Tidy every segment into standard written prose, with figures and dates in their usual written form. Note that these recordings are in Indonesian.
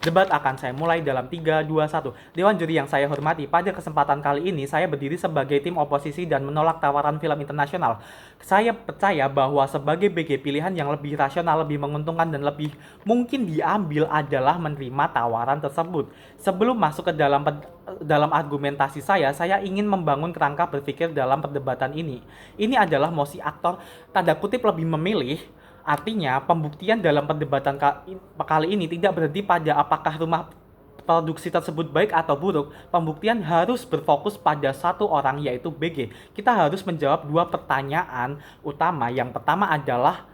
Debat akan saya mulai dalam 3, 2, 1. Dewan juri yang saya hormati, pada kesempatan kali ini saya berdiri sebagai tim oposisi dan menolak tawaran film internasional. Saya percaya bahwa sebagai BG, pilihan yang lebih rasional, lebih menguntungkan, dan lebih mungkin diambil adalah menerima tawaran tersebut. Sebelum masuk ke dalam argumentasi saya ingin membangun kerangka berpikir dalam perdebatan ini. Ini adalah mosi aktor tanda kutip lebih memilih. Artinya, pembuktian dalam perdebatan kali ini tidak berhenti pada apakah rumah produksi tersebut baik atau buruk. Pembuktian harus berfokus pada satu orang, yaitu BG. Kita harus menjawab dua pertanyaan utama. Yang pertama adalah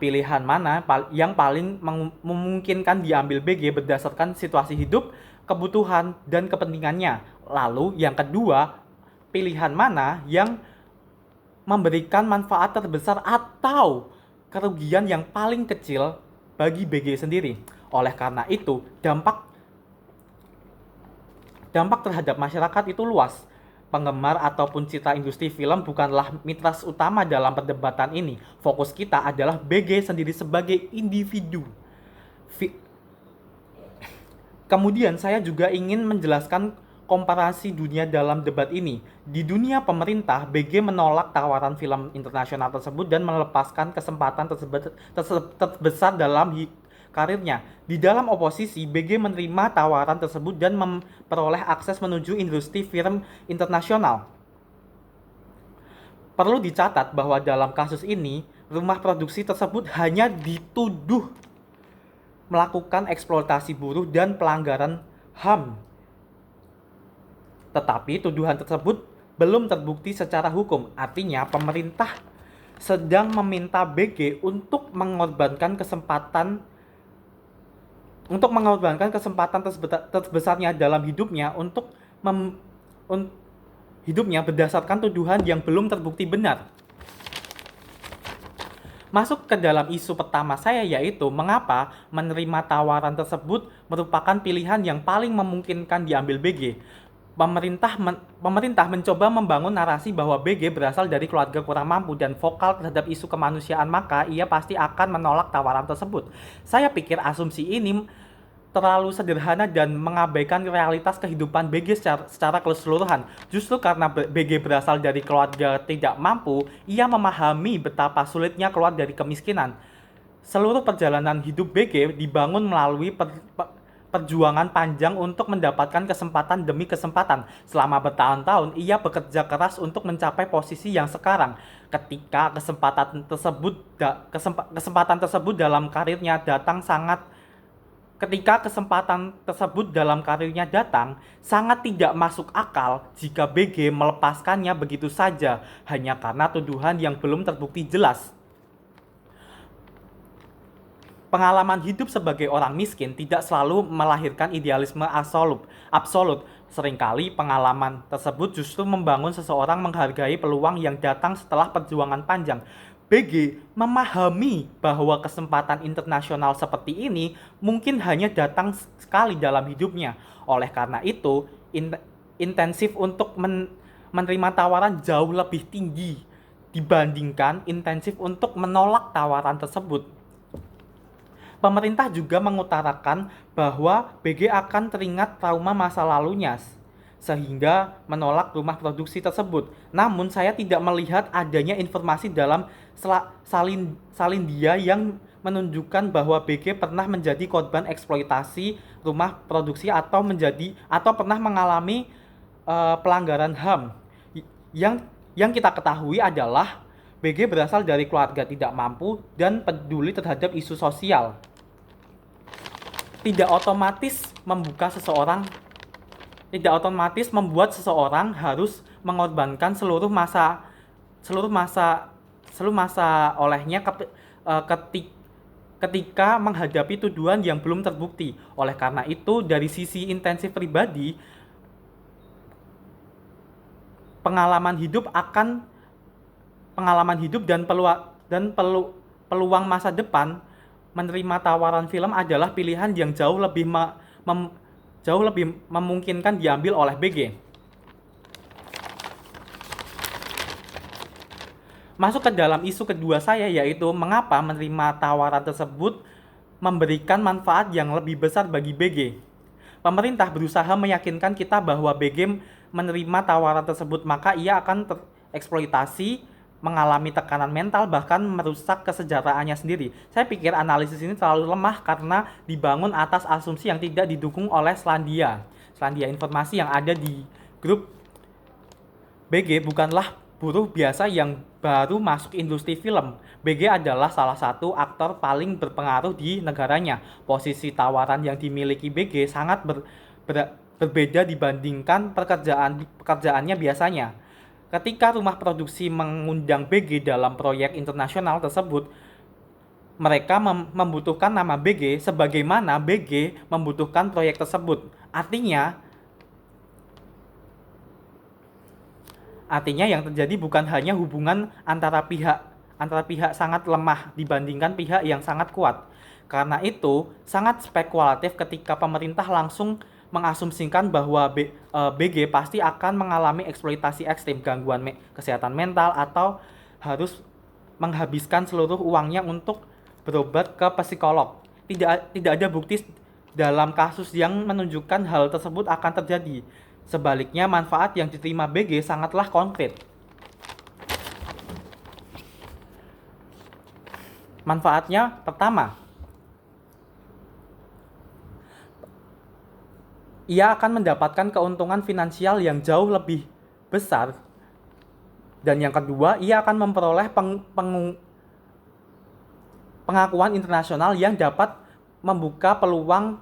pilihan mana yang paling memungkinkan diambil BG berdasarkan situasi hidup, kebutuhan, dan kepentingannya. Lalu yang kedua, pilihan mana yang memberikan manfaat terbesar atau kerugian yang paling kecil bagi BG sendiri. Oleh karena itu, dampak terhadap masyarakat itu luas. Penggemar ataupun citra industri film bukanlah mitras utama dalam perdebatan ini. Fokus kita adalah BG sendiri sebagai individu. Kemudian saya juga ingin menjelaskan komparasi dunia dalam debat ini. Di dunia pemerintah, BG menolak tawaran film internasional tersebut dan melepaskan kesempatan terbesar dalam karirnya. Di dalam oposisi, BG menerima tawaran tersebut dan memperoleh akses menuju industri film internasional. Perlu dicatat bahwa dalam kasus ini, rumah produksi tersebut hanya dituduh melakukan eksploitasi buruh dan pelanggaran HAM. Tetapi tuduhan tersebut belum terbukti secara hukum. Artinya pemerintah sedang meminta BG untuk mengorbankan kesempatan terbesarnya dalam hidupnya untuk hidupnya berdasarkan tuduhan yang belum terbukti benar. Masuk ke dalam isu pertama saya, yaitu mengapa menerima tawaran tersebut merupakan pilihan yang paling memungkinkan diambil BG. Pemerintah mencoba membangun narasi bahwa BG berasal dari keluarga kurang mampu dan vokal terhadap isu kemanusiaan, maka ia pasti akan menolak tawaran tersebut. Saya pikir asumsi ini terlalu sederhana dan mengabaikan realitas kehidupan BG secara keseluruhan. Justru karena BG berasal dari keluarga tidak mampu, ia memahami betapa sulitnya keluar dari kemiskinan. Seluruh perjalanan hidup BG dibangun melalui perjuangan panjang untuk mendapatkan kesempatan demi kesempatan. Selama bertahun-tahun, ia bekerja keras untuk mencapai posisi yang sekarang. Ketika kesempatan tersebut dalam karirnya datang, sangat tidak masuk akal jika BG melepaskannya begitu saja hanya karena tuduhan yang belum terbukti jelas. Pengalaman hidup sebagai orang miskin tidak selalu melahirkan idealisme absolut. Seringkali pengalaman tersebut justru membangun seseorang menghargai peluang yang datang setelah perjuangan panjang. BG memahami bahwa kesempatan internasional seperti ini mungkin hanya datang sekali dalam hidupnya. Oleh karena itu, intensif untuk menerima tawaran jauh lebih tinggi dibandingkan intensif untuk menolak tawaran tersebut. Pemerintah juga mengutarakan bahwa BG akan teringat trauma masa lalunya sehingga menolak rumah produksi tersebut. Namun saya tidak melihat adanya informasi dalam salindia yang menunjukkan bahwa BG pernah menjadi korban eksploitasi rumah produksi atau pernah mengalami pelanggaran HAM. Yang kita ketahui adalah BG berasal dari keluarga tidak mampu dan peduli terhadap isu sosial. Tidak otomatis membuat seseorang harus mengorbankan seluruh masa olehnya ketika menghadapi tuduhan yang belum terbukti. Oleh karena itu, dari sisi intensif pribadi, pengalaman hidup dan peluang masa depan, menerima tawaran film adalah pilihan yang jauh lebih memungkinkan diambil oleh BG. Masuk ke dalam isu kedua saya, yaitu mengapa menerima tawaran tersebut memberikan manfaat yang lebih besar bagi BG. Pemerintah berusaha meyakinkan kita bahwa BG menerima tawaran tersebut, maka ia akan tereksploitasi, mengalami tekanan mental, bahkan merusak kesejahteraannya sendiri. Saya pikir analisis ini terlalu lemah karena dibangun atas asumsi yang tidak didukung oleh Selandia. Informasi yang ada di grup BG bukanlah buruh biasa yang baru masuk industri film. BG adalah salah satu aktor paling berpengaruh di negaranya. Posisi tawaran yang dimiliki BG sangat berbeda dibandingkan pekerjaannya biasanya. Ketika rumah produksi mengundang BG dalam proyek internasional tersebut, mereka membutuhkan nama BG sebagaimana BG membutuhkan proyek tersebut. Artinya yang terjadi bukan hanya hubungan antara pihak sangat lemah dibandingkan pihak yang sangat kuat. Karena itu, sangat spekulatif ketika pemerintah langsung mengasumsikan bahwa BG pasti akan mengalami eksploitasi ekstrim, gangguan kesehatan mental, atau harus menghabiskan seluruh uangnya untuk berobat ke psikolog. Tidak ada bukti dalam kasus yang menunjukkan hal tersebut akan terjadi. Sebaliknya, manfaat yang diterima BG sangatlah konkret. Manfaatnya pertama, ia akan mendapatkan keuntungan finansial yang jauh lebih besar. Dan yang kedua, ia akan memperoleh pengakuan internasional yang dapat membuka puluhan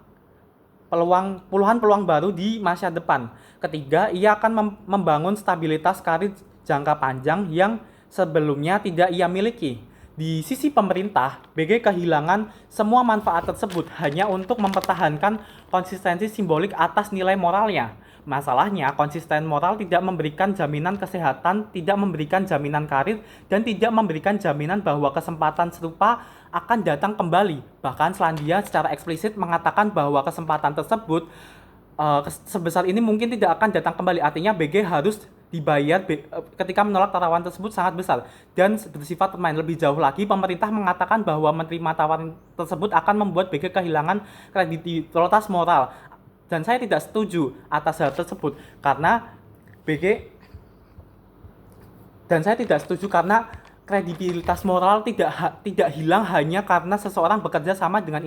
peluang baru di masa depan. Ketiga, ia akan membangun stabilitas karir jangka panjang yang sebelumnya tidak ia miliki. Di sisi pemerintah, BG kehilangan semua manfaat tersebut hanya untuk mempertahankan konsistensi simbolik atas nilai moralnya. Masalahnya, konsisten moral tidak memberikan jaminan kesehatan, tidak memberikan jaminan karir, dan tidak memberikan jaminan bahwa kesempatan serupa akan datang kembali. Bahkan Selandia secara eksplisit mengatakan bahwa kesempatan tersebut sebesar ini mungkin tidak akan datang kembali. Artinya BG harus dibayar ketika menolak tawaran tersebut sangat besar dan bersifat permanen. Lebih jauh lagi, pemerintah mengatakan bahwa menerima tawaran tersebut akan membuat BG kehilangan kredibilitas moral. Dan saya tidak setuju atas hal tersebut karena kredibilitas moral tidak hilang hanya karena seseorang bekerja sama dengan